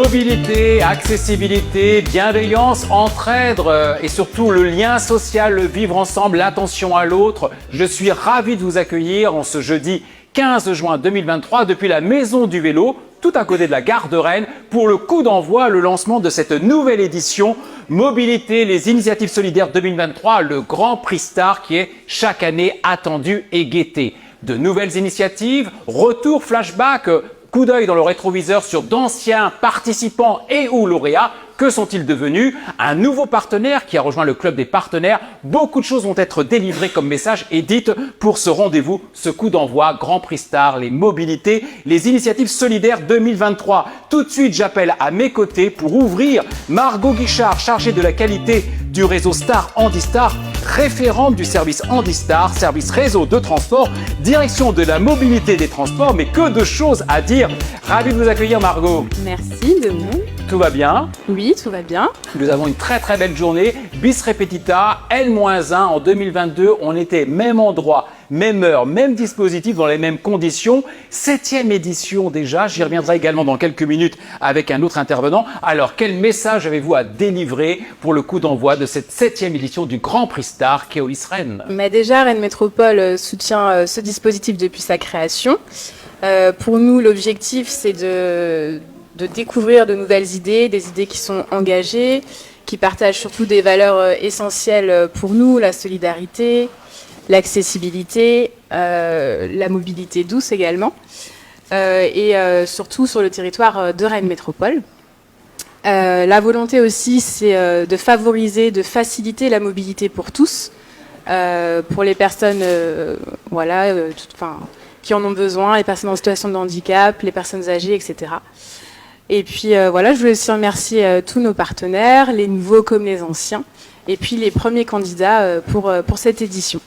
Mobilité, accessibilité, bienveillance, entraide et surtout le lien social, le vivre ensemble, l'attention à l'autre. Je suis ravi de vous accueillir en ce jeudi 15 juin 2023 depuis la Maison du Vélo, tout à côté de la gare de Rennes, pour le coup d'envoi, le lancement de cette nouvelle édition Mobilité, les initiatives solidaires 2023, le Grand Prix Star qui est chaque année attendu et guetté. De nouvelles initiatives, retour, flashback, coup d'œil dans le rétroviseur sur d'anciens participants et ou lauréats. Que sont-ils devenus? Un nouveau partenaire qui a rejoint le club des partenaires. Beaucoup de choses vont être délivrées comme message et dites pour ce rendez-vous, ce coup d'envoi, Grand Prix Star, les mobilités, les initiatives solidaires 2023. Tout de suite, j'appelle à mes côtés pour ouvrir Margot Guichard, chargée de la qualité du réseau Star Handistar, référente du service Handistar, service réseau de transport, direction de la mobilité des transports. Mais que de choses à dire. Ravi de vous accueillir, Margot. Merci de nous. Tout va bien? Oui, tout va bien. Nous avons une très très belle journée. Bis repetita, N-1 en 2022. On était même endroit, même heure, même dispositif, dans les mêmes conditions. 7e édition déjà. J'y reviendrai également dans quelques minutes avec un autre intervenant. Alors, quel message avez-vous à délivrer pour le coup d'envoi de cette 7e édition du Grand Prix Star Keolis Rennes? Mais déjà, Rennes Métropole soutient ce dispositif depuis sa création. Pour nous, l'objectif, c'est de découvrir de nouvelles idées, des idées qui sont engagées, qui partagent surtout des valeurs essentielles pour nous, la solidarité, l'accessibilité, la mobilité douce également, et surtout sur le territoire de Rennes Métropole. La volonté aussi, c'est de favoriser, de faciliter la mobilité pour tous, pour les personnes qui en ont besoin, les personnes en situation de handicap, les personnes âgées, etc. Et puis je voulais aussi remercier tous nos partenaires, les nouveaux comme les anciens, et puis les premiers candidats pour cette édition.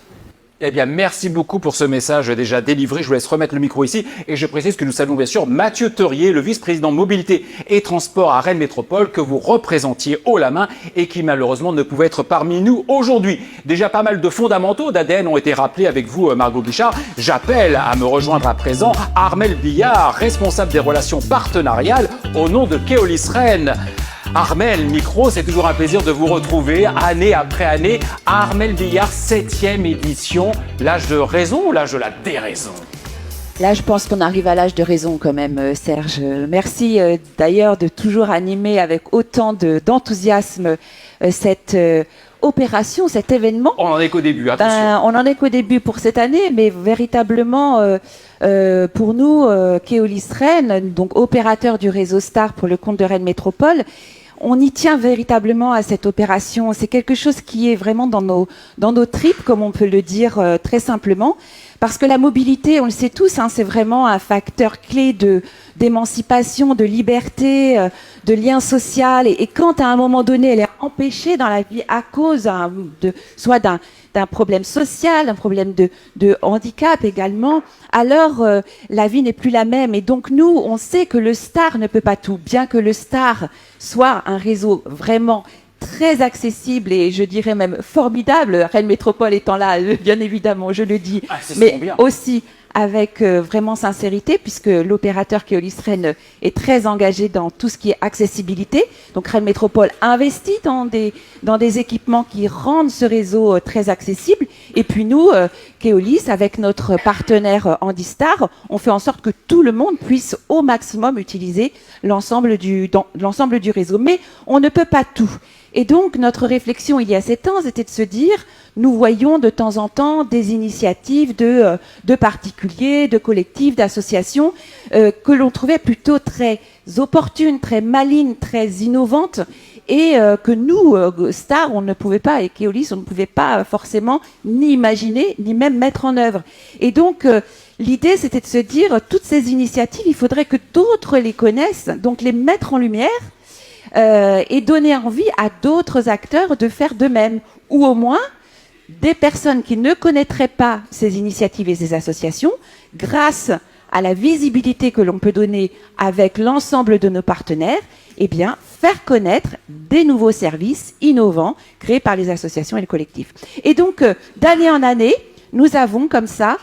Eh bien, merci beaucoup pour ce message déjà délivré. Je vous laisse remettre le micro ici et je précise que nous saluons bien sûr Mathieu Teurier, le vice-président mobilité et transport à Rennes Métropole que vous représentiez haut la main et qui malheureusement ne pouvait être parmi nous aujourd'hui. Déjà pas mal de fondamentaux d'ADN ont été rappelés avec vous, Margot Guichard. J'appelle à me rejoindre à présent Armel Billard, responsable des relations partenariales au nom de Keolis Rennes. Armel, micro, c'est toujours un plaisir de vous retrouver année après année. Armel Billard, 7e édition. L'âge de raison ou l'âge de la déraison? Là, je pense qu'on arrive à l'âge de raison quand même, Serge. Merci d'ailleurs de toujours animer avec autant d'enthousiasme cette opération, cet événement. On en est qu'au début, attention. On en est qu'au début pour cette année, mais véritablement pour nous, Keolis Rennes, donc opérateur du réseau Star pour le compte de Rennes Métropole, on y tient véritablement à cette opération. C'est quelque chose qui est vraiment dans nos tripes, comme on peut le dire très simplement. Parce que la mobilité, on le sait tous, c'est vraiment un facteur clé d'émancipation, de liberté, de lien social. Et quand à un moment donné, elle est empêchée dans la vie à cause soit d'un problème social, d'un problème de handicap également, alors la vie n'est plus la même. Et donc nous, on sait que le Star ne peut pas tout. Bien que le Star soit un réseau vraiment très accessible et je dirais même formidable, Rennes Métropole étant là, bien évidemment, je le dis, mais aussi avec vraiment sincérité, puisque l'opérateur Keolis Rennes est très engagé dans tout ce qui est accessibilité. Donc Rennes Métropole investit dans des équipements qui rendent ce réseau très accessible. Et puis nous, Keolis, avec notre partenaire Handistar, on fait en sorte que tout le monde puisse au maximum utiliser l'ensemble du réseau. Mais on ne peut pas tout. Et donc, notre réflexion il y a 7 ans, c'était de se dire, nous voyons de temps en temps des initiatives de particuliers, de collectifs, d'associations, que l'on trouvait plutôt très opportunes, très malines, très innovantes, et que nous, Star, on ne pouvait pas, et Keolis, on ne pouvait pas forcément ni imaginer, ni même mettre en œuvre. Et donc, l'idée, c'était de se dire, toutes ces initiatives, il faudrait que d'autres les connaissent, donc les mettre en lumière, et donner envie à d'autres acteurs de faire de même, ou au moins des personnes qui ne connaîtraient pas ces initiatives et ces associations, grâce à la visibilité que l'on peut donner avec l'ensemble de nos partenaires, eh bien, faire connaître des nouveaux services innovants créés par les associations et le collectif. Et donc, d'année en année, nous avons comme ça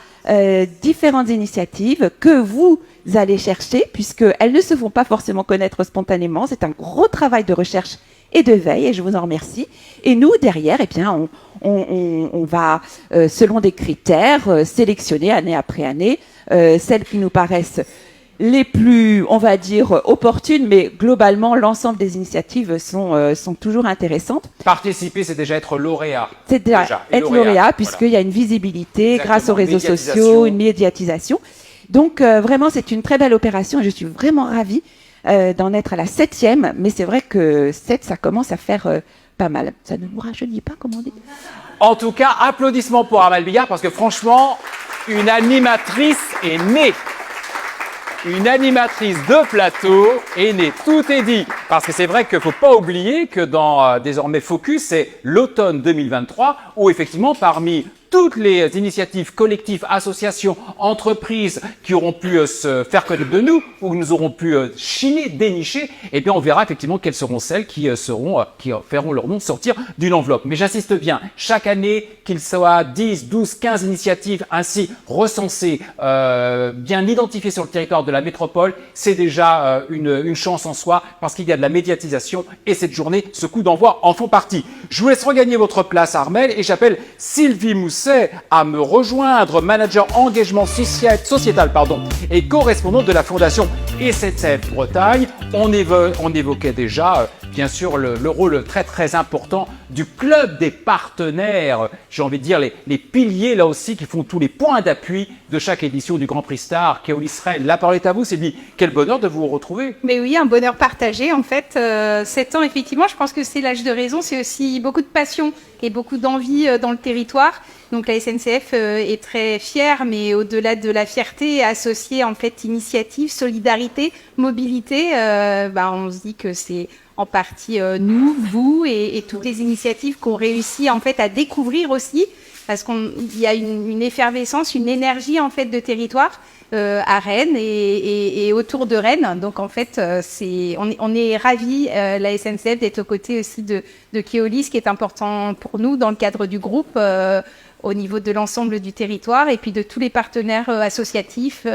différentes initiatives que vous allez chercher, puisqu'elles ne se font pas forcément connaître spontanément. C'est un gros travail de recherche et de veille, et je vous en remercie. Et nous, derrière, eh bien, on va, selon des critères, sélectionner année après année celles qui nous paraissent les plus, on va dire, opportunes, mais globalement, l'ensemble des initiatives sont toujours intéressantes. Participer, c'est déjà être lauréat. C'est déjà être lauréat, puisqu'il y a une visibilité grâce aux réseaux sociaux, une médiatisation. Donc, vraiment, c'est une très belle opération et je suis vraiment ravie d'en être à la 7e, mais c'est vrai que 7, ça commence à faire pas mal. Ça ne nous rajeunit pas, comme on dit. En tout cas, applaudissements pour Armelle Bigard, parce que franchement, une animatrice est née. Une animatrice de plateau est née. Tout est dit. Parce que c'est vrai qu'il ne faut pas oublier que dans désormais Focus, c'est l'automne 2023, où effectivement, parmi toutes les initiatives collectives, associations, entreprises qui auront pu se faire connaître de nous, ou nous aurons pu chiner, dénicher, eh bien on verra effectivement quelles seront celles qui feront leur nom sortir d'une enveloppe. Mais j'insiste bien, chaque année, qu'il soit 10, 12, 15 initiatives ainsi recensées, bien identifiées sur le territoire de la métropole, c'est déjà une chance en soi, parce qu'il y a de la médiatisation, et cette journée, ce coup d'envoi en font partie. Je vous laisse regagner votre place, Armelle, et j'appelle Sylvie Mousset à me rejoindre, manager engagement sociétal et correspondante de la Fondation SNCF Bretagne. On évoquait déjà, bien sûr, le rôle très très important du club des partenaires, j'ai envie de dire les piliers là aussi qui font tous les points d'appui de chaque édition du Grand Prix Star. Keolis Reine, la parole est à vous, Sylvie. Quel bonheur de vous retrouver. Mais oui, un bonheur partagé en fait. 7 ans, effectivement, je pense que c'est l'âge de raison, c'est aussi beaucoup de passion et beaucoup d'envie dans le territoire. Donc la SNCF est très fière, mais au-delà de la fierté, associée en fait initiative, solidarité, mobilité, on se dit que c'est en partie nous, vous et toutes les initiatives qu'on réussit en fait à découvrir aussi, parce qu'il y a une effervescence, une énergie en fait de territoire à Rennes et autour de Rennes. Donc en fait, on est ravis la SNCF d'être aux côtés aussi de Keolis, qui est important pour nous dans le cadre du groupe. Au niveau de l'ensemble du territoire et puis de tous les partenaires associatifs,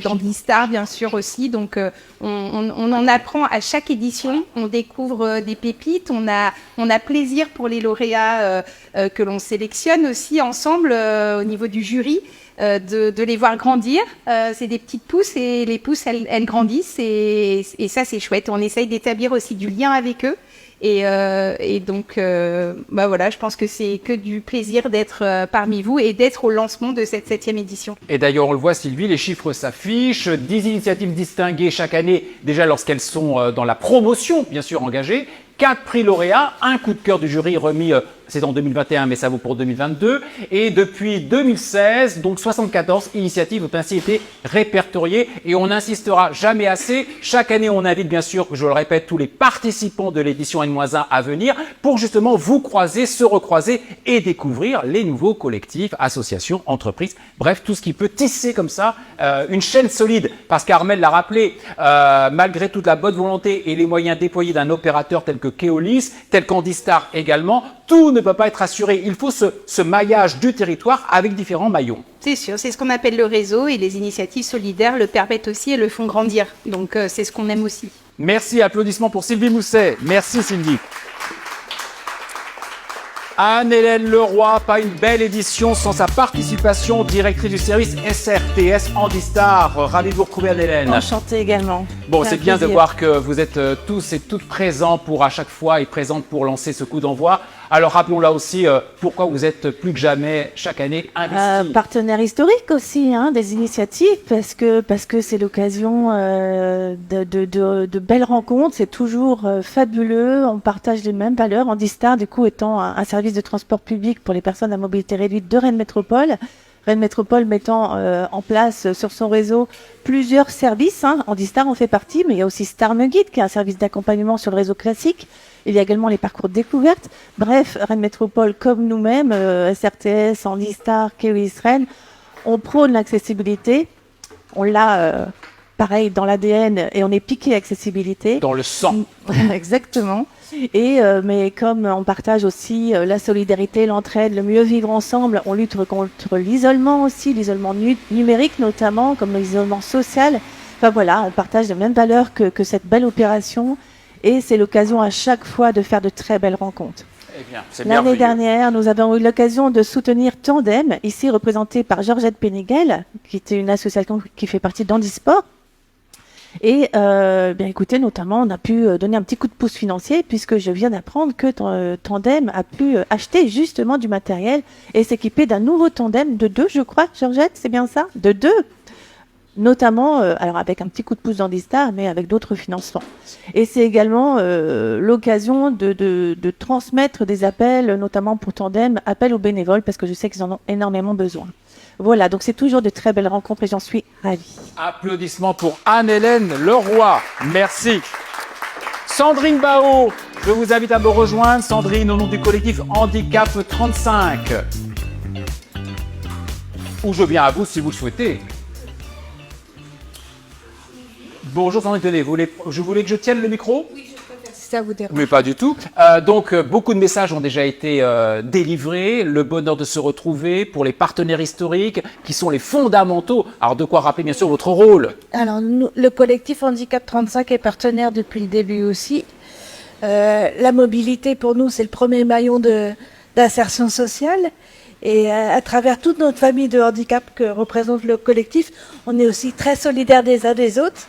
d'Andistar bien sûr aussi. Donc on en apprend à chaque édition, on découvre des pépites, on a plaisir pour les lauréats que l'on sélectionne aussi ensemble au niveau du jury. De les voir grandir, c'est des petites pousses et les pousses elles grandissent et ça c'est chouette. On essaye d'établir aussi du lien avec eux. Et donc, voilà, je pense que c'est que du plaisir d'être parmi vous et d'être au lancement de cette 7e édition. Et d'ailleurs, on le voit, Sylvie, les chiffres s'affichent. 10 initiatives distinguées chaque année, déjà lorsqu'elles sont dans la promotion, bien sûr, engagées. 4 prix lauréats, un coup de cœur du jury remis, c'est en 2021, mais ça vaut pour 2022. Et depuis 2016, donc 74 initiatives ont ainsi été répertoriées. Et on n'insistera jamais assez. Chaque année, on invite bien sûr, je le répète, tous les participants de l'édition N-1 à venir pour justement vous croiser, se recroiser et découvrir les nouveaux collectifs, associations, entreprises. Bref, tout ce qui peut tisser comme ça une chaîne solide. Parce qu'Armelle l'a rappelé, malgré toute la bonne volonté et les moyens déployés d'un opérateur tel que Keolis, tel qu'Andistar également, tout ne peut pas être assuré. Il faut ce maillage du territoire avec différents maillons. C'est sûr, c'est ce qu'on appelle le réseau et les initiatives solidaires le permettent aussi et le font grandir. Donc c'est ce qu'on aime aussi. Merci, applaudissements pour Sylvie Mousset. Merci Sylvie. Anne-Hélène Leroy, pas une belle édition sans sa participation, directrice du service SRTS Andistar. Ravi de vous retrouver, Anne-Hélène. Enchantée également. Bon, c'est bien de voir que vous êtes tous et toutes présents pour à chaque fois et présentes pour lancer ce coup d'envoi. Alors rappelons là aussi pourquoi vous êtes plus que jamais chaque année investis. Partenaire historique aussi des initiatives parce que c'est l'occasion de belles rencontres. C'est toujours fabuleux. On partage les mêmes valeurs. Andistar du coup étant un service de transport public pour les personnes à mobilité réduite de Rennes Métropole. Rennes Métropole mettant en place sur son réseau plusieurs services. Andistar en fait partie, mais il y a aussi Star Me Guide qui est un service d'accompagnement sur le réseau classique. Il y a également les parcours de découverte. Bref, Rennes Métropole, comme nous-mêmes, SRTS, Andistar, Keolis Rennes, on prône l'accessibilité. On l'a, pareil, dans l'ADN et on est piqué accessibilité. Dans le sang. Exactement. Mais comme on partage aussi la solidarité, l'entraide, le mieux vivre ensemble, on lutte contre l'isolement aussi, l'isolement numérique notamment, comme l'isolement social. Enfin voilà, on partage les mêmes valeurs que cette belle opération et c'est l'occasion à chaque fois de faire de très belles rencontres. Eh bien, c'est L'année merveilleux. dernière, nous avons eu l'occasion de soutenir Tandem, ici représentée par Georgette Pénéguel, qui était une association qui fait partie d'Handisport. Et bien écoutez, notamment, on a pu donner un petit coup de pouce financier puisque je viens d'apprendre que Tandem a pu acheter justement du matériel et s'équiper d'un nouveau tandem de 2, je crois, Georgette, c'est bien ça? De 2, notamment, alors avec un petit coup de pouce d'Handistar, mais avec d'autres financements. Et c'est également l'occasion de transmettre des appels, notamment pour Tandem, appels aux bénévoles, parce que je sais qu'ils en ont énormément besoin. Voilà, donc c'est toujours de très belles rencontres et j'en suis ravie. Applaudissements pour Anne-Hélène Leroy. Merci. Sandrine Bao, je vous invite à me rejoindre. Sandrine, au nom du collectif Handicap 35. Ou je viens à vous si vous le souhaitez. Bonjour Sandrine, tenez, je voulais que je tienne le micro ? Si ça vous dérange. Mais pas du tout. Donc, beaucoup de messages ont déjà été délivrés. Le bonheur de se retrouver pour les partenaires historiques qui sont les fondamentaux. Alors, de quoi rappeler bien sûr votre rôle. Alors, nous, le collectif Handicap 35 est partenaire depuis le début aussi. La mobilité, pour nous, c'est le premier maillon d'insertion sociale. Et à travers toute notre famille de handicap que représente le collectif, on est aussi très solidaires des uns des autres.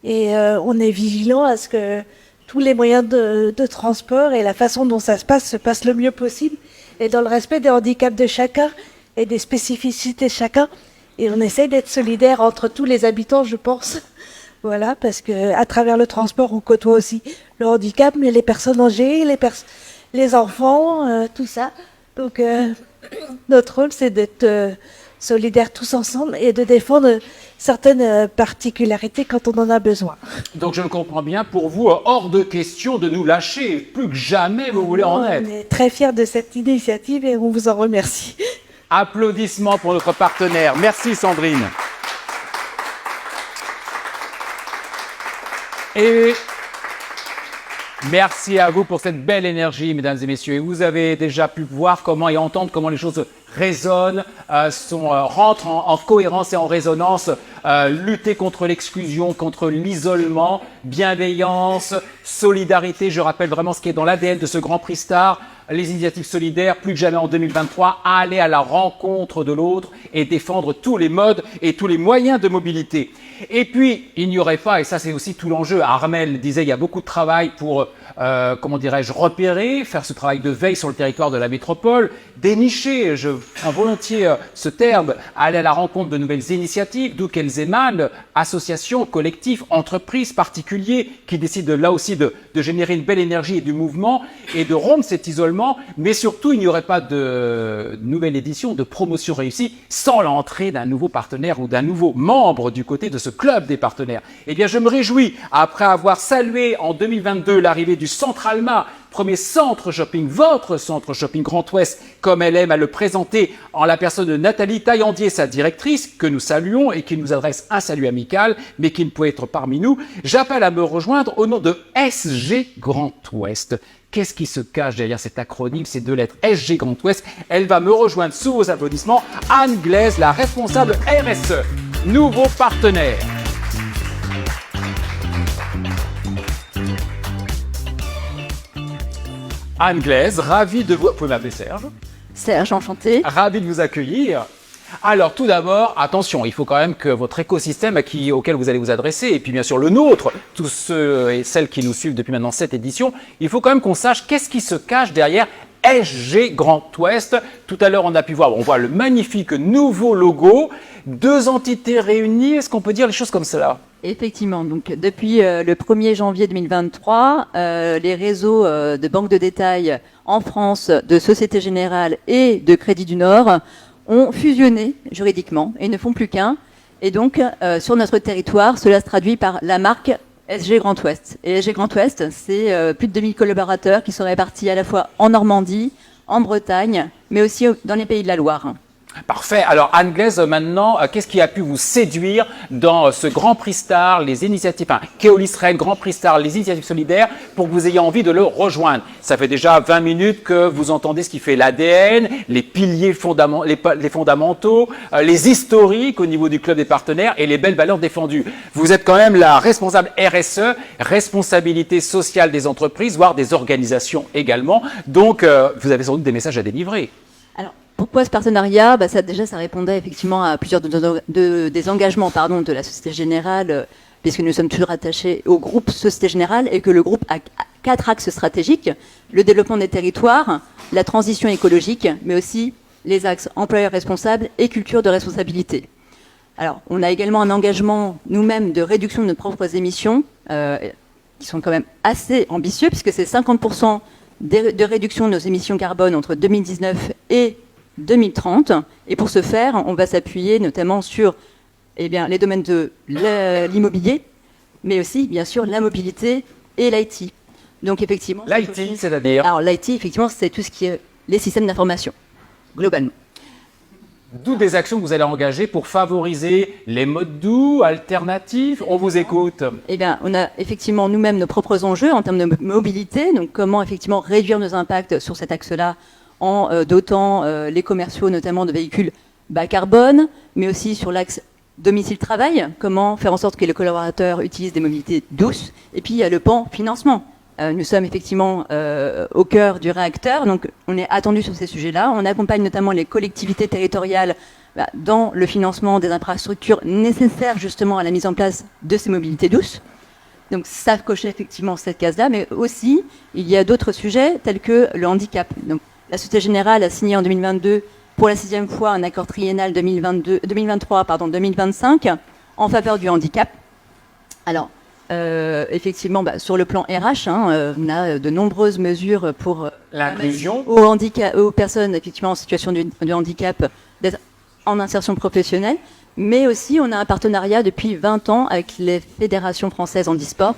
Et on est vigilant à ce que tous les moyens de transport et la façon dont ça se passe le mieux possible et dans le respect des handicaps de chacun et des spécificités de chacun. Et on essaye d'être solidaire entre tous les habitants, je pense. Voilà, parce que à travers le transport, on côtoie aussi le handicap, mais les personnes âgées, les enfants, tout ça. Donc, notre rôle, c'est d'être solidaires tous ensemble et de défendre certaines particularités quand on en a besoin. Donc, je le comprends bien. Pour vous, hors de question de nous lâcher. Plus que jamais, vous voulez en être. On est très fiers de cette initiative et on vous en remercie. Applaudissements pour notre partenaire. Merci Sandrine. Et merci à vous pour cette belle énergie, mesdames et messieurs. Et vous avez déjà pu voir comment et entendre comment les choses résonnent, rentrent en cohérence et en résonance. Lutter contre l'exclusion, contre l'isolement, bienveillance, solidarité. Je rappelle vraiment ce qui est dans l'ADN de ce Grand Prix Star. Les initiatives solidaires, plus que jamais en 2023, aller à la rencontre de l'autre et défendre tous les modes et tous les moyens de mobilité. Et puis, il n'y aurait pas, et ça c'est aussi tout l'enjeu, Armel disait, il y a beaucoup de travail pour, repérer, faire ce travail de veille sur le territoire de la métropole, dénicher, je prends volontiers ce terme, aller à la rencontre de nouvelles initiatives, d'où qu'elles émanent, associations, collectifs, entreprises, particuliers, qui décident là aussi de générer une belle énergie et du mouvement et de rompre cet isolement, mais surtout il n'y aurait pas de nouvelle édition, de promotion réussie sans l'entrée d'un nouveau partenaire ou d'un nouveau membre du côté de ce club des partenaires. Eh bien je me réjouis, après avoir salué en 2022 l'arrivée du Centre Alma, premier centre shopping, votre centre shopping Grand Ouest, comme elle aime à le présenter en la personne de Nathalie Taillandier, sa directrice, que nous saluons et qui nous adresse un salut amical, mais qui ne peut être parmi nous. J'appelle à me rejoindre au nom de SG Grand Ouest. Qu'est-ce qui se cache derrière cet acronyme, ces deux lettres SG Grand Ouest? Elle va me rejoindre sous vos applaudissements, Anne Glaise, la responsable RSE, nouveau partenaire. Anne Glaise, ravie de vous... Vous pouvez m'appeler Serge. Serge, enchanté. Ravi de vous accueillir. Alors tout d'abord, attention, il faut quand même que votre écosystème auquel vous allez vous adresser, et puis bien sûr le nôtre, tous ceux et celles qui nous suivent depuis maintenant cette édition, il faut quand même qu'on sache qu'est-ce qui se cache derrière SG Grand Ouest. Tout à l'heure, on a pu voir, on voit le magnifique nouveau logo, deux entités réunies, est-ce qu'on peut dire les choses comme cela? Effectivement, donc depuis le 1er janvier 2023, les réseaux de banques de détail en France, de Société Générale et de Crédit du Nord ont fusionné juridiquement et ne font plus qu'un. Et donc, sur notre territoire, cela se traduit par la marque SG Grand Ouest. Et SG Grand Ouest, c'est plus de 2000 collaborateurs qui sont répartis à la fois en Normandie, en Bretagne, mais aussi dans les pays de la Loire. Parfait. Alors Anne Glaise, maintenant, qu'est-ce qui a pu vous séduire dans ce Grand Prix Star, les initiatives, enfin, Keolis Rennes, Grand Prix Star, les initiatives solidaires, pour que vous ayez envie de le rejoindre? Ça fait déjà 20 minutes que vous entendez ce qui fait l'ADN, les piliers les fondamentaux, les historiques au niveau du club des partenaires et les belles valeurs défendues. Vous êtes quand même la responsable RSE, responsabilité sociale des entreprises, voire des organisations également. Donc, vous avez sans doute des messages à délivrer. Alors, pourquoi ce partenariat? Ça répondait effectivement à plusieurs des engagements de la Société Générale, puisque nous sommes toujours attachés au groupe Société Générale et que le groupe a 4 axes stratégiques: le développement des territoires, la transition écologique, mais aussi les axes employeurs responsables et culture de responsabilité. Alors, on a également un engagement nous-mêmes de réduction de nos propres émissions, qui sont quand même assez ambitieux, puisque c'est 50% de réduction de nos émissions carbone entre 2019 et 2030. Et pour ce faire, on va s'appuyer notamment sur les domaines de l'immobilier, mais aussi, bien sûr, la mobilité et l'IT. Donc, effectivement... L'IT, c'est-à-dire? Alors, l'IT, effectivement, c'est tout ce qui est les systèmes d'information, globalement. D'où des actions que vous allez engager pour favoriser les modes doux, alternatifs. On vous écoute. On a effectivement nous-mêmes nos propres enjeux en termes de mobilité. Donc, comment effectivement réduire nos impacts sur cet axe-là en dotant les commerciaux notamment de véhicules bas carbone, mais aussi sur l'axe domicile-travail. Comment faire en sorte que les collaborateurs utilisent des mobilités douces. Et puis, il y a le pan financement. Nous sommes effectivement au cœur du réacteur, donc on est attendu sur ces sujets-là. On accompagne notamment les collectivités territoriales dans le financement des infrastructures nécessaires justement à la mise en place de ces mobilités douces. Donc ça cochait effectivement cette case-là, mais aussi il y a d'autres sujets tels que le handicap. Donc la Société Générale a signé en 2022 pour la 6e fois un accord triennal 2023-2025 en faveur du handicap. Alors, effectivement, sur le plan RH, on a de nombreuses mesures pour l'inclusion aux personnes effectivement en situation de handicap d'être en insertion professionnelle, mais aussi on a un partenariat depuis 20 ans avec les fédérations françaises handisport,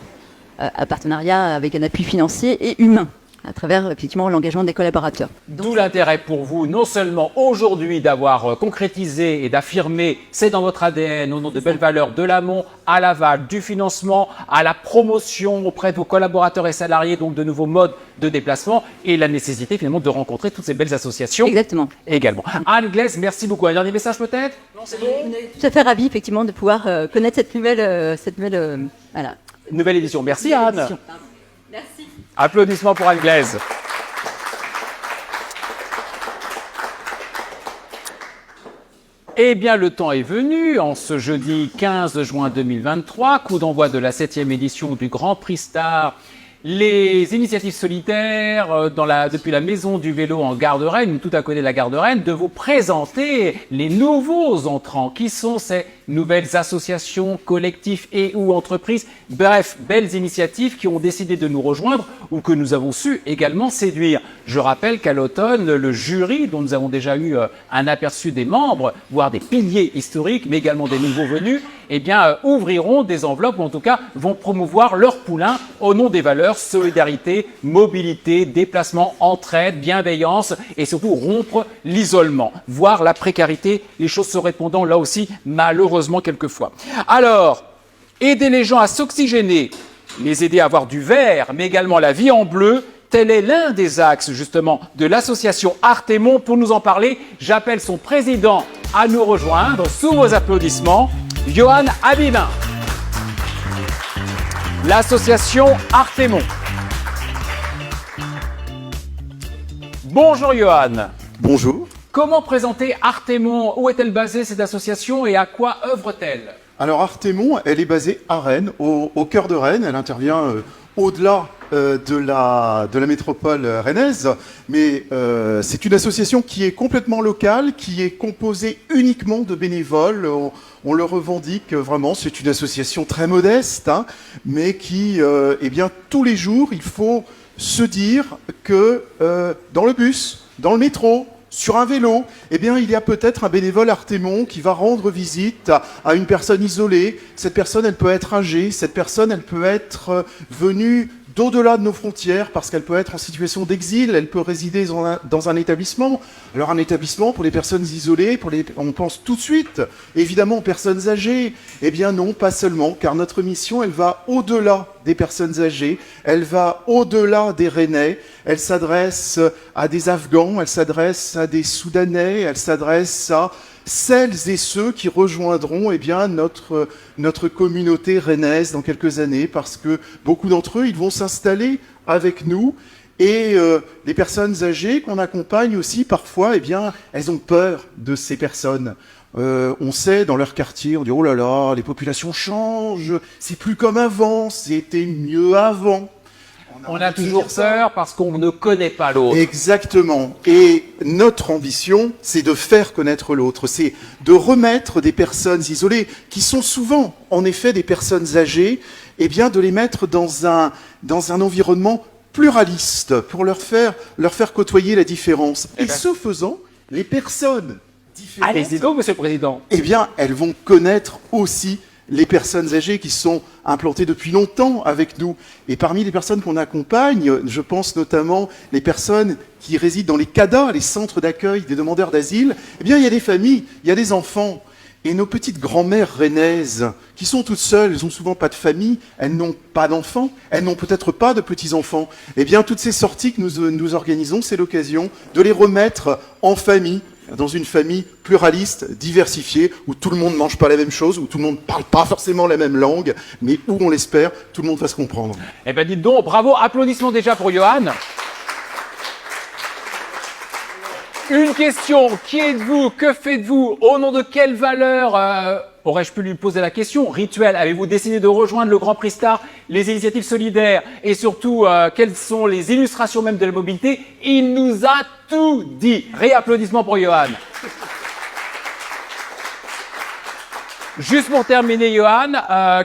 un partenariat avec un appui financier et humain à travers effectivement l'engagement des collaborateurs. D'où l'intérêt pour vous, non seulement aujourd'hui d'avoir concrétisé et d'affirmer, c'est dans votre ADN, au nom de belles valeurs, de l'amont à l'aval, du financement à la promotion auprès de vos collaborateurs et salariés, donc de nouveaux modes de déplacement, et la nécessité finalement de rencontrer toutes ces belles associations. Exactement. Également. Anne Glaise, merci beaucoup. Un dernier message peut-être? Non, c'est bon. On est tout à fait ravis effectivement de pouvoir connaître cette nouvelle nouvelle édition. Merci Anne. Merci. Applaudissements pour Anne Glaise. Eh bien, le temps est venu, en ce jeudi 15 juin 2023, coup d'envoi de la 7e édition du Grand Prix Star. Les initiatives solidaires depuis la Maison du Vélo en gare de Rennes, tout à côté de la gare de Rennes, de vous présenter les nouveaux entrants. Qui sont ces nouvelles associations, collectifs et ou entreprises? Bref, belles initiatives qui ont décidé de nous rejoindre ou que nous avons su également séduire. Je rappelle qu'à l'automne, le jury, dont nous avons déjà eu un aperçu des membres, voire des piliers historiques, mais également des nouveaux venus, ouvriront des enveloppes ou en tout cas vont promouvoir leur poulain au nom des valeurs solidarité, mobilité, déplacement, entraide, bienveillance et surtout rompre l'isolement, voire la précarité, les choses se répondant là aussi malheureusement quelquefois. Alors, aider les gens à s'oxygéner, les aider à avoir du vert, mais également la vie en bleu, tel est l'un des axes justement de l'association Artémon. Pour nous en parler, j'appelle son président à nous rejoindre sous vos applaudissements, Johan Abibin. L'association Artémon. Bonjour Johan. Bonjour. Comment présenter Artémon? Où est-elle basée cette association et à quoi œuvre-t-elle? Alors Artémon, elle est basée à Rennes, au cœur de Rennes. Elle intervient au-delà de la métropole rennaise, mais c'est une association qui est complètement locale, qui est composée uniquement de bénévoles. On le revendique vraiment, c'est une association très modeste, mais qui, tous les jours, il faut se dire que dans le bus, dans le métro, sur un vélo, il y a peut-être un bénévole Artémon qui va rendre visite à une personne isolée. Cette personne, elle peut être âgée, cette personne, elle peut être venue d'au-delà de nos frontières, parce qu'elle peut être en situation d'exil, elle peut résider dans un établissement. Alors un établissement pour les personnes isolées, on pense tout de suite évidemment aux personnes âgées. Eh bien non, pas seulement, car notre mission, elle va au-delà des personnes âgées, elle va au-delà des Rennais, elle s'adresse à des Afghans, elle s'adresse à des Soudanais, elle s'adresse à celles et ceux qui rejoindront eh bien, notre communauté rennaise dans quelques années, parce que beaucoup d'entre eux, ils vont s'installer avec nous. Et les personnes âgées qu'on accompagne aussi, parfois, eh bien, elles ont peur de ces personnes. On sait, dans leur quartier, on dit « Oh là là, les populations changent, c'est plus comme avant, c'était mieux avant ». On a toujours peur parce qu'on ne connaît pas l'autre. Exactement. Et notre ambition, c'est de faire connaître l'autre. C'est de remettre des personnes isolées, qui sont souvent, en effet, des personnes âgées, eh bien, de les mettre dans un environnement pluraliste pour leur faire côtoyer la différence. Et ce faisant, les personnes différentes... Allez-y donc, Monsieur le Président. Eh bien, elles vont connaître aussi les personnes âgées qui sont implantées depuis longtemps avec nous. Et parmi les personnes qu'on accompagne, je pense notamment les personnes qui résident dans les CADA, les centres d'accueil des demandeurs d'asile, eh bien, il y a des familles, il y a des enfants. Et nos petites grand-mères rennaises, qui sont toutes seules, elles n'ont souvent pas de famille, elles n'ont pas d'enfants, elles n'ont peut-être pas de petits-enfants. Eh bien, toutes ces sorties que nous organisons, c'est l'occasion de les remettre en famille, dans une famille pluraliste, diversifiée, où tout le monde ne mange pas la même chose, où tout le monde ne parle pas forcément la même langue, mais où, on l'espère, tout le monde va se comprendre. Eh bien, dites donc, bravo, applaudissements déjà pour Johan. Une question, qui êtes-vous? Que faites-vous? Au nom de quelle valeur aurais-je pu lui poser la question? Rituel, avez-vous décidé de rejoindre le Grand Prix Star, les initiatives solidaires et surtout, quelles sont les illustrations même de la mobilité? Il nous a tout dit. Réapplaudissements pour Johan. Juste pour terminer, Johan,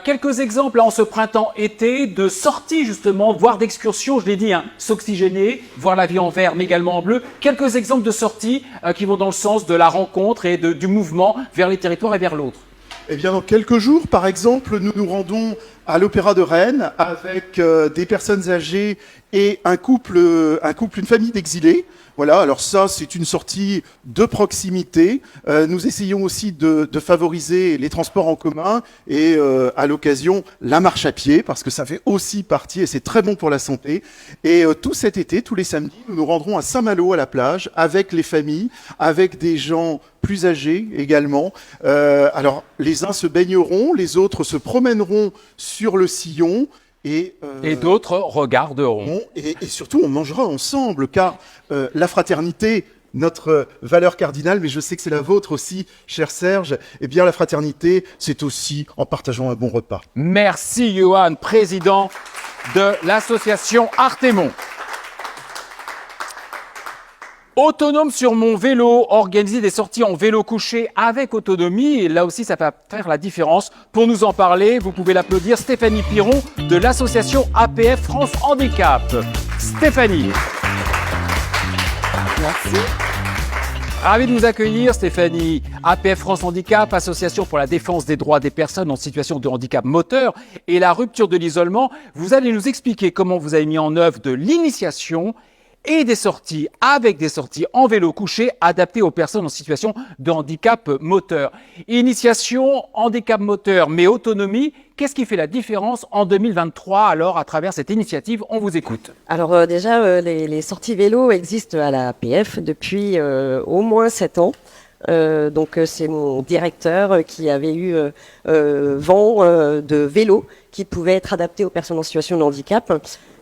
quelques exemples en ce printemps-été de sorties justement, voire d'excursions, je l'ai dit, s'oxygéner, voir la vie en vert mais également en bleu. Quelques exemples de sorties qui vont dans le sens de la rencontre et du mouvement vers les territoires et vers l'autre. Eh bien, dans quelques jours, par exemple, nous nous rendons à l'Opéra de Rennes avec des personnes âgées et une famille d'exilés. Voilà, alors ça, c'est une sortie de proximité. Nous essayons aussi de favoriser les transports en commun et à l'occasion, la marche à pied, parce que ça fait aussi partie, et c'est très bon pour la santé. Et tout cet été, tous les samedis, nous nous rendrons à Saint-Malo, à la plage, avec les familles, avec des gens plus âgés également. Alors, les uns se baigneront, les autres se promèneront sur le sillon. Et d'autres regarderont. Et surtout, on mangera ensemble, car la fraternité, notre valeur cardinale, mais je sais que c'est la vôtre aussi, cher Serge, eh bien la fraternité, c'est aussi en partageant un bon repas. Merci Johan, président de l'association Artémon. Autonome sur mon vélo, organiser des sorties en vélo couché avec autonomie. Et là aussi, ça va faire la différence. Pour nous en parler, vous pouvez l'applaudir, Stéphanie Piron de l'association APF France Handicap. Stéphanie. Merci. Ravi de vous accueillir, Stéphanie. APF France Handicap, association pour la défense des droits des personnes en situation de handicap moteur et la rupture de l'isolement. Vous allez nous expliquer comment vous avez mis en œuvre de l'initiation et des sorties avec des sorties en vélo couché adaptées aux personnes en situation de handicap moteur. Initiation, handicap moteur, mais autonomie, qu'est-ce qui fait la différence en 2023 alors à travers cette initiative? On vous écoute. Alors déjà, les sorties vélo existent à la APF depuis au moins 7 ans. Donc c'est mon directeur qui avait eu vent de vélos qui pouvaient être adaptés aux personnes en situation de handicap.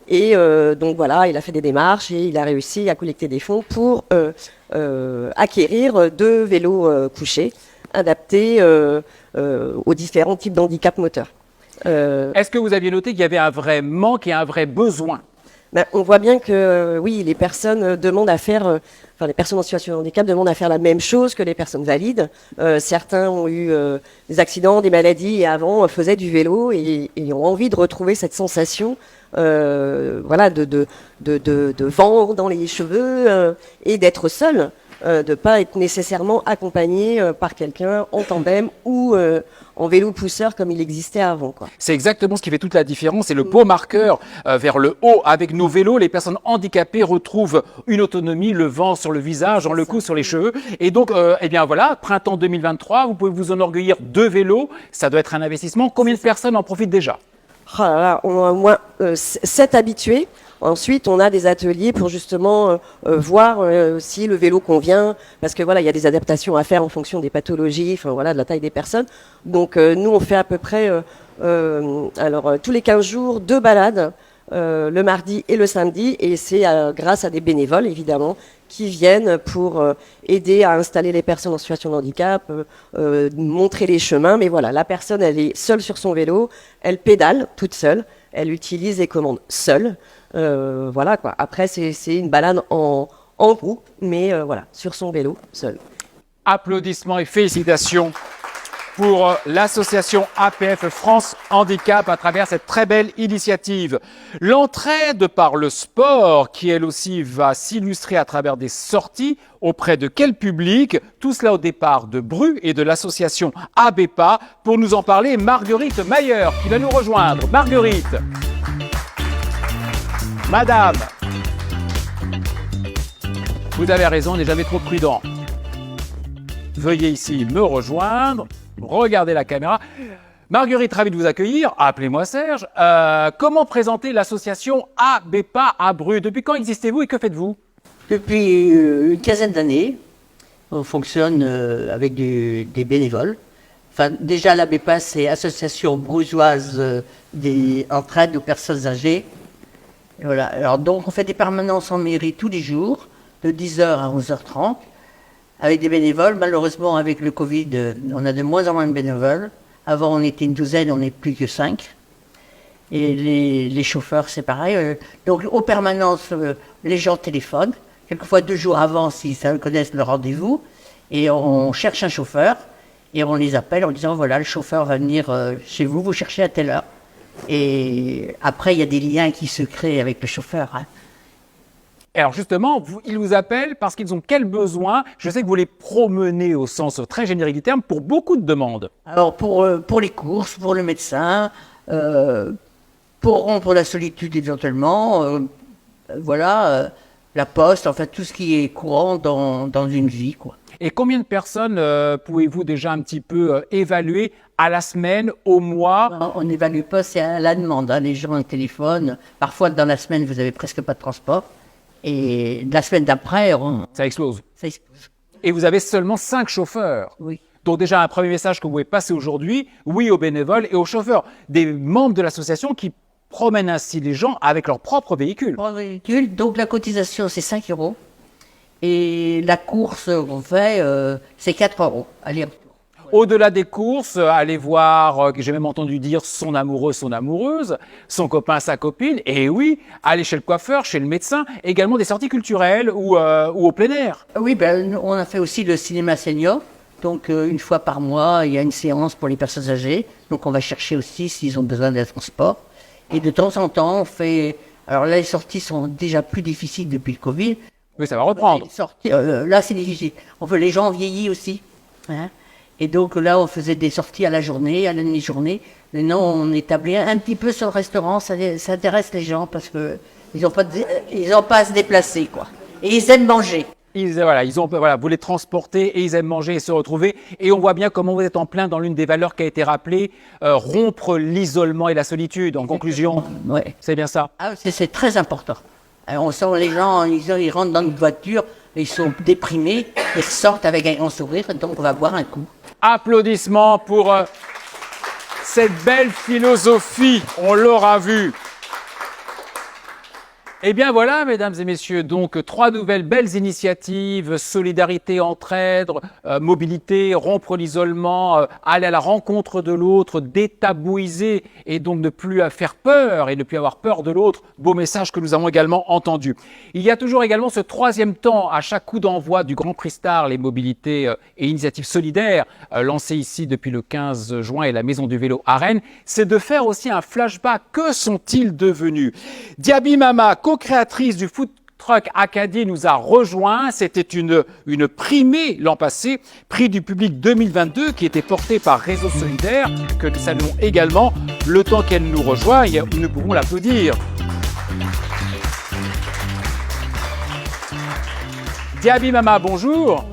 Et donc voilà, il a fait des démarches et il a réussi à collecter des fonds pour acquérir 2 vélos couchés adaptés aux différents types d'handicap moteurs. Est-ce que vous aviez noté qu'il y avait un vrai manque et un vrai besoin? On voit bien que oui, les personnes demandent à faire, les personnes en situation de handicap demandent à faire la même chose que les personnes valides. Certains ont eu des accidents, des maladies et avant faisaient du vélo et ont envie de retrouver cette sensation de vent dans les cheveux et d'être seul de pas être nécessairement accompagné par quelqu'un en tandem ou en vélo pousseur comme il existait avant, quoi. C'est exactement ce qui fait toute la différence. Et le beau marqueur vers le haut avec nos vélos, les personnes handicapées retrouvent une autonomie, le vent sur le visage, le cou sur les cheveux. Et donc, eh bien voilà, printemps 2023, vous pouvez vous enorgueillir de vélos. Ça doit être un investissement. Combien de personnes en profitent déjà? Oh là là, on a au moins 7 habitués. Ensuite, on a des ateliers pour justement voir si le vélo convient, parce que voilà, il y a des adaptations à faire en fonction des pathologies, enfin voilà, de la taille des personnes. Donc nous, on fait à peu près, tous les 15 jours, 2 balades, le mardi et le samedi, et c'est grâce à des bénévoles évidemment qui viennent pour aider à installer les personnes en situation de handicap, montrer les chemins. Mais voilà, la personne, elle est seule sur son vélo, elle pédale toute seule, elle utilise les commandes seule. Voilà quoi. Après, c'est une balade en groupe, mais voilà, sur son vélo, seul. Applaudissements et félicitations pour l'association APF France Handicap à travers cette très belle initiative. L'entraide par le sport, qui elle aussi va s'illustrer à travers des sorties auprès de quel public? Tout cela au départ de Bru et de l'association ABEPA. Pour nous en parler, Marguerite Mayer qui va nous rejoindre. Marguerite. Madame, vous avez raison, on n'est jamais trop prudent. Veuillez ici me rejoindre, regardez la caméra. Marguerite, ravi de vous accueillir. Appelez-moi Serge. Comment présenter l'association ABEPA à Bru? Depuis quand existez-vous et que faites-vous? Depuis une quinzaine d'années, on fonctionne avec des bénévoles. Enfin, déjà, l'ABEPA, c'est Association brugeoise d'entraide aux personnes âgées. Et voilà. Alors, donc, on fait des permanences en mairie tous les jours, de 10h à 11h30, avec des bénévoles. Malheureusement, avec le Covid, on a de moins en moins de bénévoles. Avant, on était une douzaine, on n'est plus que 5. Et les chauffeurs, c'est pareil. Donc, aux permanences, les gens téléphonent, quelquefois 2 jours avant, s'ils connaissent le rendez-vous, et on cherche un chauffeur, et on les appelle en disant, voilà, le chauffeur va venir chez vous, vous cherchez à telle heure. Et après, il y a des liens qui se créent avec le chauffeur. Hein. Alors justement, ils vous appellent parce qu'ils ont quel besoin? Je sais que vous les promenez au sens très générique du terme pour beaucoup de demandes. Alors pour les courses, pour le médecin, pour rompre la solitude éventuellement, voilà, la poste, enfin tout ce qui est courant dans une vie, quoi. Et combien de personnes pouvez-vous déjà un petit peu évaluer à la semaine, au mois? On n'évalue pas, c'est à la demande. Hein. Les gens téléphonent. Parfois, dans la semaine, vous n'avez presque pas de transport. Et la semaine d'après, ça explose. Ça explose. Et vous avez seulement 5 chauffeurs. Oui. Donc déjà, un premier message que vous pouvez passer aujourd'hui, oui aux bénévoles et aux chauffeurs, des membres de l'association qui promènent ainsi les gens avec leur propre véhicule. Donc la cotisation, c'est 5 €. Et la course qu'on fait, c'est 4 €. Allez. Au-delà des courses, aller voir, j'ai même entendu dire, son amoureux, son amoureuse, son copain, sa copine, et oui, aller chez le coiffeur, chez le médecin, également des sorties culturelles ou au plein air. Oui, on a fait aussi le cinéma senior. Donc, une fois par mois, il y a une séance pour les personnes âgées. Donc, on va chercher aussi s'ils ont besoin d'un transport. Et de temps en temps, on fait... Alors là, les sorties sont déjà plus difficiles depuis le Covid. Oui, ça va reprendre. Là, c'est difficile. Les gens vieillissent aussi. Hein. Et donc là, on faisait des sorties à la journée, à la demi-journée. Maintenant, on établit un petit peu sur le restaurant. Ça intéresse les gens parce que ils n'ont pas à se déplacer, quoi. Et ils aiment manger. Vous les transportez et ils aiment manger et se retrouver. Et on voit bien comment vous êtes en plein dans l'une des valeurs qui a été rappelée, rompre l'isolement et la solitude. En conclusion, ouais. C'est bien ça. Ah, c'est très important. Alors, on sent les gens, ils rentrent dans une voiture, ils sont déprimés, ils sortent avec un grand sourire, donc on va boire un coup. Applaudissements pour cette belle philosophie, on l'aura vu. Eh bien voilà, mesdames et messieurs, donc 3 nouvelles belles initiatives, solidarité, entraide, mobilité, rompre l'isolement, aller à la rencontre de l'autre, détabouiser et donc ne plus faire peur et ne plus avoir peur de l'autre. Beau message que nous avons également entendu. Il y a toujours également ce 3e temps à chaque coup d'envoi du Grand Prix Star, les mobilités et initiatives solidaires lancées ici depuis le 15 juin et la Maison du Vélo à Rennes, c'est de faire aussi un flashback. Que sont-ils devenus? Diaby Mama, co-créatrice du food Truck Acadie nous a rejoint. C'était une primée l'an passé, prix du public 2022 qui était porté par Réseau Solidaire, que nous saluons également. Le temps qu'elle nous rejoigne, nous pouvons l'applaudir. Diaby Mama, bonjour.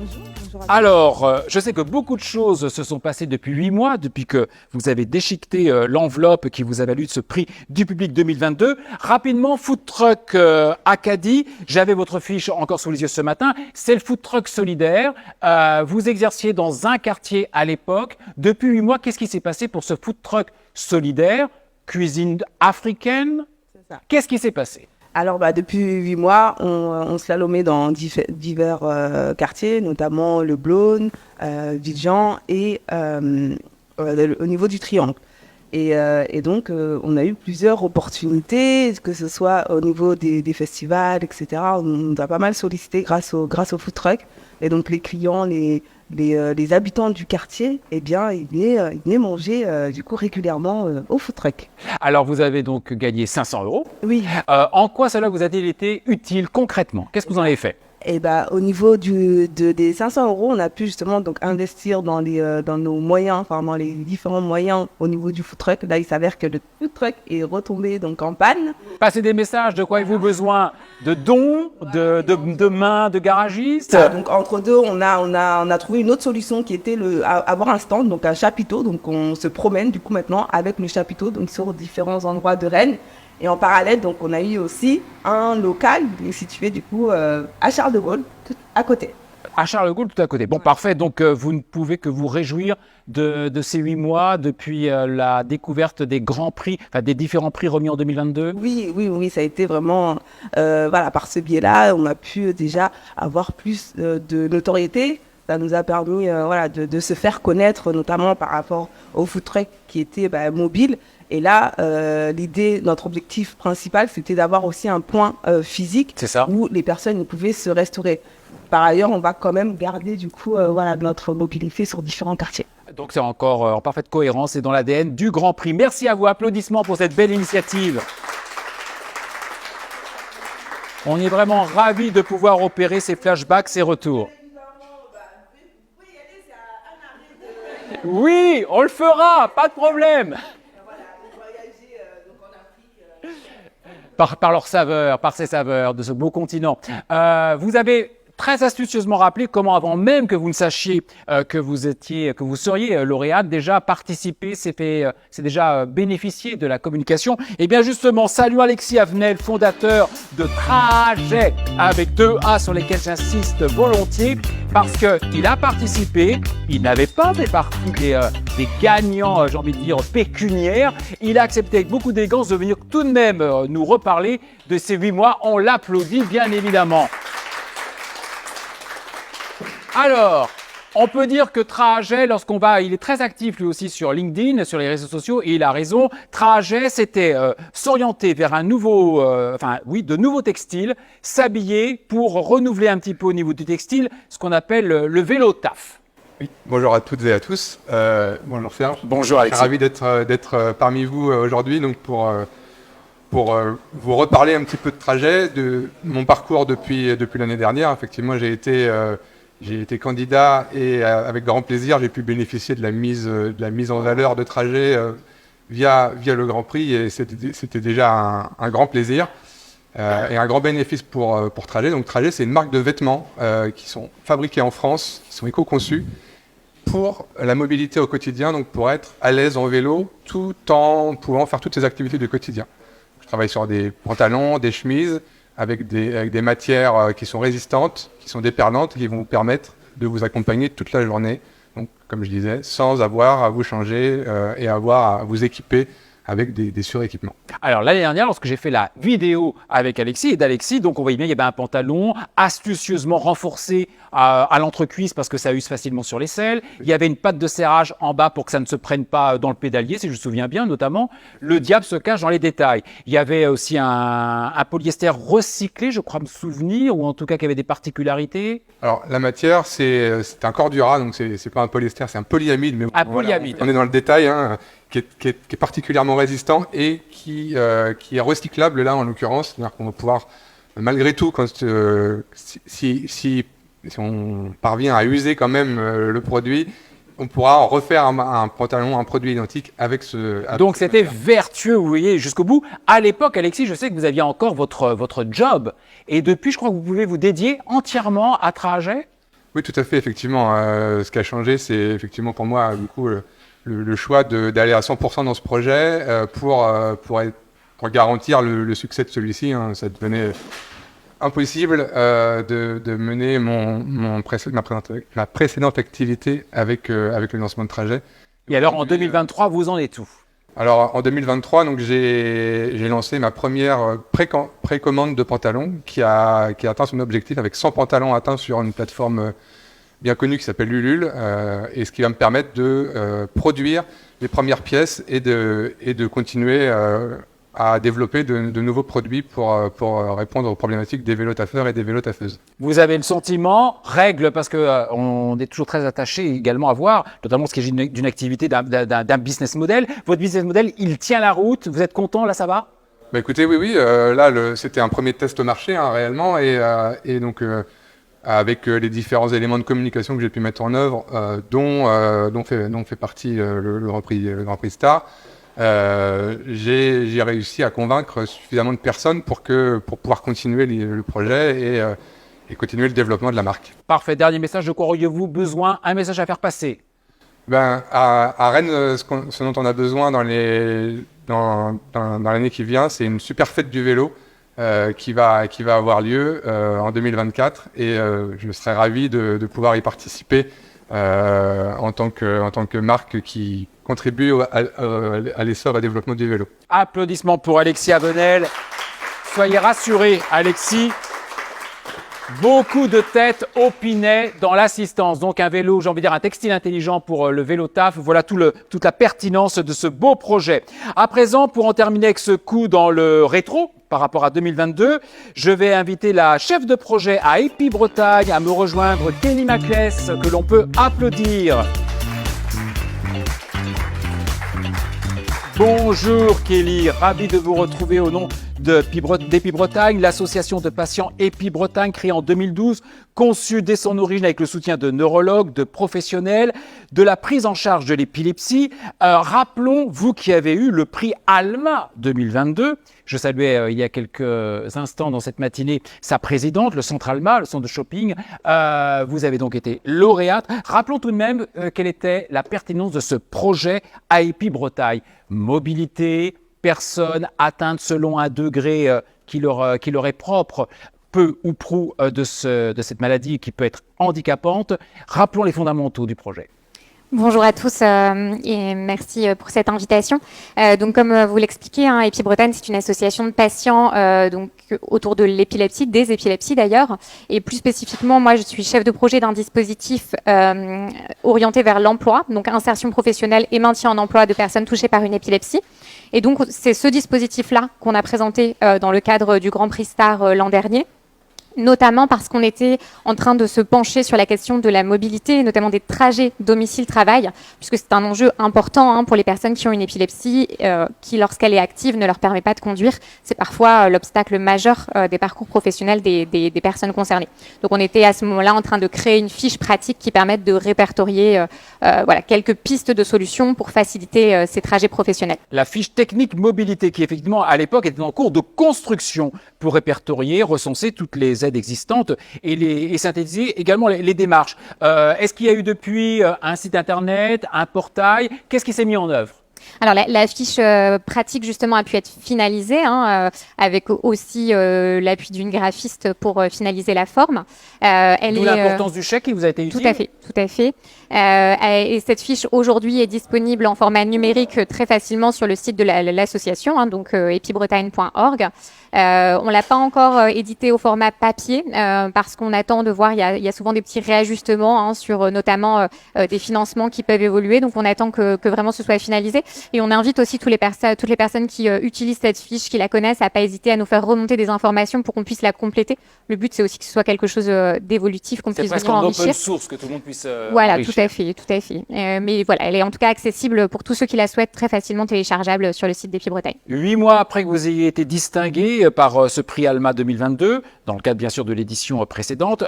Alors, je sais que beaucoup de choses se sont passées depuis 8 mois, depuis que vous avez déchiqueté l'enveloppe qui vous a valu ce prix du public 2022. Rapidement, Food Truck Acadie, j'avais votre fiche encore sous les yeux ce matin, c'est le Food Truck solidaire. Vous exerciez dans un quartier à l'époque. Depuis 8 mois, qu'est-ce qui s'est passé pour ce Food Truck solidaire? Cuisine africaine? Qu'est-ce qui s'est passé? Alors, depuis 8 mois, on slalomait dans divers quartiers, notamment le Blône, Vigan et au niveau du Triangle. Et donc, on a eu plusieurs opportunités, que ce soit au niveau des festivals, etc. On nous a pas mal sollicité grâce au food truck. Et donc, les clients, les habitants du quartier, eh bien, ils venaient manger du coup régulièrement au food truck. Alors, vous avez donc gagné 500 €. Oui. En quoi cela vous a-t-il été utile concrètement? Qu'est-ce que vous en avez fait? Et au niveau des 500 €, on a pu justement donc investir dans nos moyens, enfin dans les différents moyens au niveau du food truck. Là, il s'avère que le food truck est retombé donc en panne. Passez des messages, de quoi avez-vous besoin? De dons, de mains, de garagistes? Donc entre deux, on a trouvé une autre solution qui était avoir un stand, donc un chapiteau. Donc on se promène du coup maintenant avec le chapiteau donc sur différents endroits de Rennes. Et en parallèle, donc, on a eu aussi un local situé du coup à Charles de Gaulle, tout à côté. À Charles de Gaulle, tout à côté. Bon, parfait. Donc, vous ne pouvez que vous réjouir de ces 8 mois depuis la découverte des grands prix, enfin des différents prix remis en 2022. Oui, ça a été vraiment, par ce biais-là, on a pu déjà avoir plus de notoriété. Ça nous a permis de se faire connaître, notamment par rapport au food truck qui était mobile. Et là, notre objectif principal, c'était d'avoir aussi un point physique où les personnes pouvaient se restaurer. Par ailleurs, on va quand même garder du coup notre mobilité sur différents quartiers. Donc c'est encore en parfaite cohérence et dans l'ADN du Grand Prix. Merci à vous, applaudissements pour cette belle initiative. On est vraiment ravis de pouvoir opérer ces flashbacks, ces retours. Oui, on le fera, pas de problème. Par leur saveur, par ces saveurs de ce beau continent. Vous avez très astucieusement rappelé comment, avant même que vous ne sachiez que vous seriez lauréate, déjà participer, c'est déjà bénéficier de la communication. Et bien justement, salut Alexis Avenel, fondateur de Trajet, avec 2 A sur lesquels j'insiste volontiers, parce qu'il a participé, il n'avait pas fait partie des gagnants, j'ai envie de dire, pécuniaires. Il a accepté avec beaucoup d'élégance de venir tout de même nous reparler de ces 8 mois. On l'applaudit bien évidemment. Alors, on peut dire que Trajet, il est très actif lui aussi sur LinkedIn, sur les réseaux sociaux, et il a raison. Trajet, c'était s'orienter vers de nouveaux textiles, s'habiller pour renouveler un petit peu au niveau du textile, ce qu'on appelle le vélo taf. Oui, bonjour à toutes et à tous. Bonjour Serge. Bonjour Alexis. Je suis ravi d'être parmi vous aujourd'hui, donc pour vous reparler un petit peu de Trajet, de mon parcours depuis l'année dernière. Effectivement, j'ai été candidat et avec grand plaisir, j'ai pu bénéficier de la mise en valeur de Trajet via le Grand Prix, et c'était déjà un grand plaisir et un grand bénéfice pour Trajet. Donc Trajet, c'est une marque de vêtements qui sont fabriqués en France, qui sont éco-conçus pour la mobilité au quotidien, donc pour être à l'aise en vélo tout en pouvant faire toutes ces activités du quotidien. Je travaille sur des pantalons, des chemises, avec des matières qui sont résistantes, qui sont déperlantes, qui vont vous permettre de vous accompagner toute la journée. Donc, comme je disais, sans avoir à vous changer et avoir à vous équiper avec des suréquipements. Alors l'année dernière, lorsque j'ai fait la vidéo avec Alexis et d'Alexis, donc on voyait bien il y avait un pantalon astucieusement renforcé à l'entrecuisse parce que ça use facilement sur les selles. Il y avait une patte de serrage en bas pour que ça ne se prenne pas dans le pédalier, si je me souviens bien notamment. Le diable se cache dans les détails. Il y avait aussi un polyester recyclé, je crois me souvenir, ou en tout cas qui avait des particularités. Alors la matière, c'est un cordura, donc c'est pas un polyester, c'est un polyamide. Mais un polyamide. On est dans le détail, hein, qui est particulièrement résistant et qui est recyclable là en l'occurrence, c'est-à-dire qu'on va pouvoir malgré tout, quand, si on parvient à user quand même le produit, on pourra en refaire un pantalon, un produit identique avec ce... Donc c'était vertueux, vous voyez, jusqu'au bout. À l'époque, Alexis, je sais que vous aviez encore votre job. Et depuis, je crois que vous pouvez vous dédier entièrement à Trajet. Oui, tout à fait, effectivement. Ce qui a changé, c'est effectivement pour moi, du coup, le choix d'aller à 100% dans ce projet pour garantir le succès de celui-ci. Hein. Ça devenait impossible de mener ma précédente activité avec le lancement de Trajet. Et alors, en 2023, vous en êtes où? Alors, en 2023, donc, j'ai lancé ma première précommande de pantalons qui a atteint son objectif avec 100 pantalons atteints sur une plateforme bien connue qui s'appelle Ulule, et ce qui va me permettre de produire les premières pièces et de continuer à développer de nouveaux produits pour répondre aux problématiques des vélotaffeurs et des vélotaffeuses. Vous avez le sentiment, règle, parce que on est toujours très attaché également à voir, notamment ce qui est d'une activité, d'un business model. Votre business model, il tient la route. Vous êtes content, là, ça va? Bah écoutez, oui, là, c'était un premier test marché, hein, réellement, et donc avec les différents éléments de communication que j'ai pu mettre en œuvre, dont fait partie le Grand Prix Star. J'ai réussi à convaincre suffisamment de personnes pour pouvoir continuer le projet et continuer le développement de la marque. Parfait. Dernier message, de quoi auriez-vous besoin? Un message à faire passer? À Rennes, ce dont on a besoin dans l'année qui vient, c'est une super fête du vélo qui va avoir lieu en 2024, et je serais ravi de pouvoir y participer en tant que marque qui contribue à l'essor et au développement du vélo. Applaudissements pour Alexis Avenel. Soyez rassurés, Alexis. Beaucoup de têtes opinaient dans l'assistance. Donc un vélo, j'ai envie de dire un textile intelligent pour le vélo taf. Voilà toute la pertinence de ce beau projet. À présent, pour en terminer avec ce coup dans le rétro, par rapport à 2022, je vais inviter la chef de projet à EPI Bretagne à me rejoindre, Kelly Maclès, que l'on peut applaudir. Bonjour Kelly, ravi de vous retrouver au nom d'EPI Bretagne, l'association de patients EPI Bretagne créée en 2012, conçue dès son origine avec le soutien de neurologues, de professionnels, de la prise en charge de l'épilepsie. Rappelons, vous qui avez eu le prix ALMA 2022, je saluais il y a quelques instants dans cette matinée sa présidente, le centre ALMA, le centre de shopping. Vous avez donc été lauréate. Rappelons tout de même quelle était la pertinence de ce projet à EPI Bretagne. Mobilité, personnes atteintes selon un degré qui leur est propre, peu ou prou de cette maladie qui peut être handicapante. Rappelons les fondamentaux du projet. Bonjour à tous et merci pour cette invitation. Donc comme vous l'expliquez, hein, EPI Bretagne, c'est une association de patients donc autour de l'épilepsie, des épilepsies d'ailleurs. Et plus spécifiquement, moi je suis chef de projet d'un dispositif orienté vers l'emploi, donc insertion professionnelle et maintien en emploi de personnes touchées par une épilepsie. Et donc c'est ce dispositif-là qu'on a présenté dans le cadre du Grand Prix Star l'an dernier, notamment parce qu'on était en train de se pencher sur la question de la mobilité, notamment des trajets domicile-travail, puisque c'est un enjeu important pour les personnes qui ont une épilepsie qui, lorsqu'elle est active, ne leur permet pas de conduire. C'est parfois l'obstacle majeur des parcours professionnels des personnes concernées. Donc on était à ce moment-là en train de créer une fiche pratique qui permette de répertorier quelques pistes de solutions pour faciliter ces trajets professionnels. La fiche technique mobilité qui effectivement à l'époque était en cours de construction pour répertorier, recenser toutes les aides existantes et synthétiser également les démarches. Est-ce qu'il y a eu depuis un site internet, un portail? Qu'est-ce qui s'est mis en œuvre? Alors la fiche pratique justement a pu être finalisée avec aussi l'appui d'une graphiste pour finaliser la forme. D'où l'importance du chèque qui vous a été utile. Tout à fait. Et cette fiche aujourd'hui est disponible en format numérique très facilement sur le site de l'association, donc epibretagne.org. On l'a pas encore édité au format papier parce qu'on attend de voir, il y a souvent des petits réajustements sur notamment des financements qui peuvent évoluer, donc on attend que vraiment ce soit finalisé. Et on invite aussi toutes les personnes qui utilisent cette fiche, qui la connaissent, à pas hésiter à nous faire remonter des informations pour qu'on puisse la compléter. Le but, c'est aussi que ce soit quelque chose d'évolutif, qu'on puisse presque vraiment en enrichir. open source, que tout le monde puisse Voilà, enrichir. tout à fait. Mais voilà, elle est en tout cas accessible pour tous ceux qui la souhaitent, très facilement téléchargeable sur le site d'Epi-Bretagne. 8 mois après que vous ayez été distingué par ce prix Alma 2022, dans le cadre bien sûr de l'édition précédente,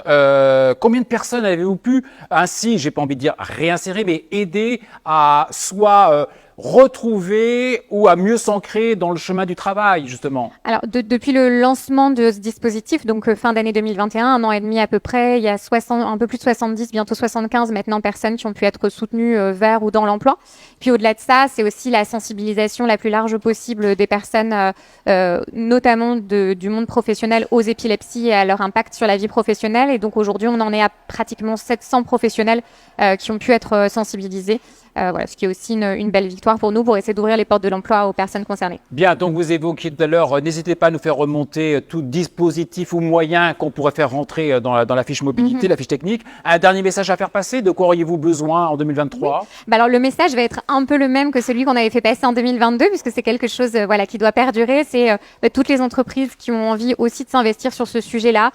combien de personnes avez-vous pu ainsi, j'ai pas envie de dire réinsérer, mais aider à soit retrouver ou à mieux s'ancrer dans le chemin du travail, justement? Alors, depuis le lancement de ce dispositif, donc fin d'année 2021, un an et demi à peu près, il y a un peu plus de 70, bientôt 75 maintenant personnes qui ont pu être soutenues vers ou dans l'emploi. Puis au-delà de ça, c'est aussi la sensibilisation la plus large possible des personnes, notamment du monde professionnel, aux épilepsies et à leur impact sur la vie professionnelle. Et donc aujourd'hui, on en est à pratiquement 700 professionnels qui ont pu être sensibilisés. Voilà, ce qui est aussi une belle victoire pour nous pour essayer d'ouvrir les portes de l'emploi aux personnes concernées. Bien, donc vous évoquiez tout à l'heure, n'hésitez pas à nous faire remonter tout dispositif ou moyen qu'on pourrait faire rentrer dans la fiche mobilité, la fiche technique. Un dernier message à faire passer, de quoi auriez-vous besoin en 2023? Bah alors le message va être un peu le même que celui qu'on avait fait passer en 2022, puisque c'est quelque chose qui doit perdurer. C'est toutes les entreprises qui ont envie aussi de s'investir sur ce sujet-là,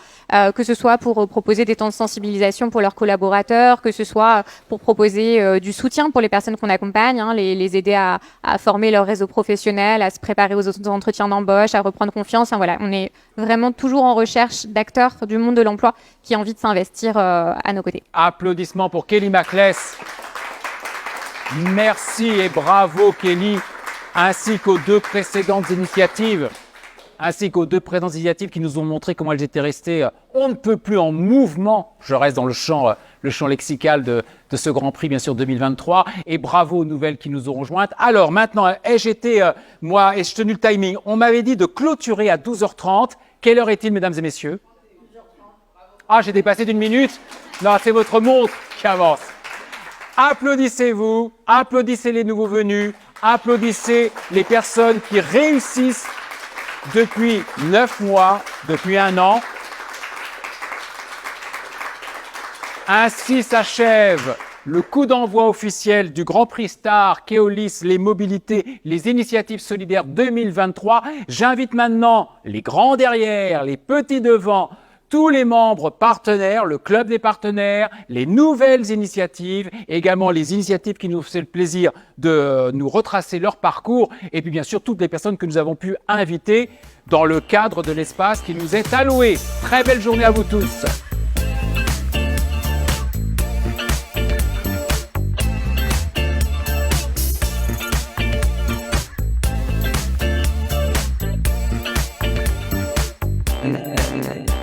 que ce soit pour proposer des temps de sensibilisation pour leurs collaborateurs, que ce soit pour proposer du soutien pour les personnes qu'on accompagne, les aider à former leur réseau professionnel, à se préparer aux entretiens d'embauche, à reprendre confiance. Enfin, voilà, on est vraiment toujours en recherche d'acteurs du monde de l'emploi qui ont envie de s'investir à nos côtés. Applaudissements pour Kelly Maclès. Merci et bravo Kelly, ainsi qu'aux deux précédentes initiatives. Qui nous ont montré comment elles étaient restées on ne peut plus en mouvement. Je reste dans le champ lexical de ce Grand Prix, bien sûr, 2023. Et bravo aux nouvelles qui nous ont rejointes. Alors maintenant, j'ai tenu le timing. On m'avait dit de clôturer à 12h30. Quelle heure est-il, mesdames et messieurs? Ah, j'ai dépassé d'1 minute. Non, c'est votre montre qui avance. Applaudissez-vous, applaudissez les nouveaux venus, applaudissez les personnes qui réussissent depuis 9 mois, depuis 1 an. Ainsi s'achève le coup d'envoi officiel du Grand Prix Star, Keolis, les mobilités, les initiatives solidaires 2023. J'invite maintenant les grands derrière, les petits devant, tous les membres partenaires, le club des partenaires, les nouvelles initiatives, également les initiatives qui nous font le plaisir de nous retracer leur parcours, et puis bien sûr toutes les personnes que nous avons pu inviter dans le cadre de l'espace qui nous est alloué. Très belle journée à vous tous. Hey.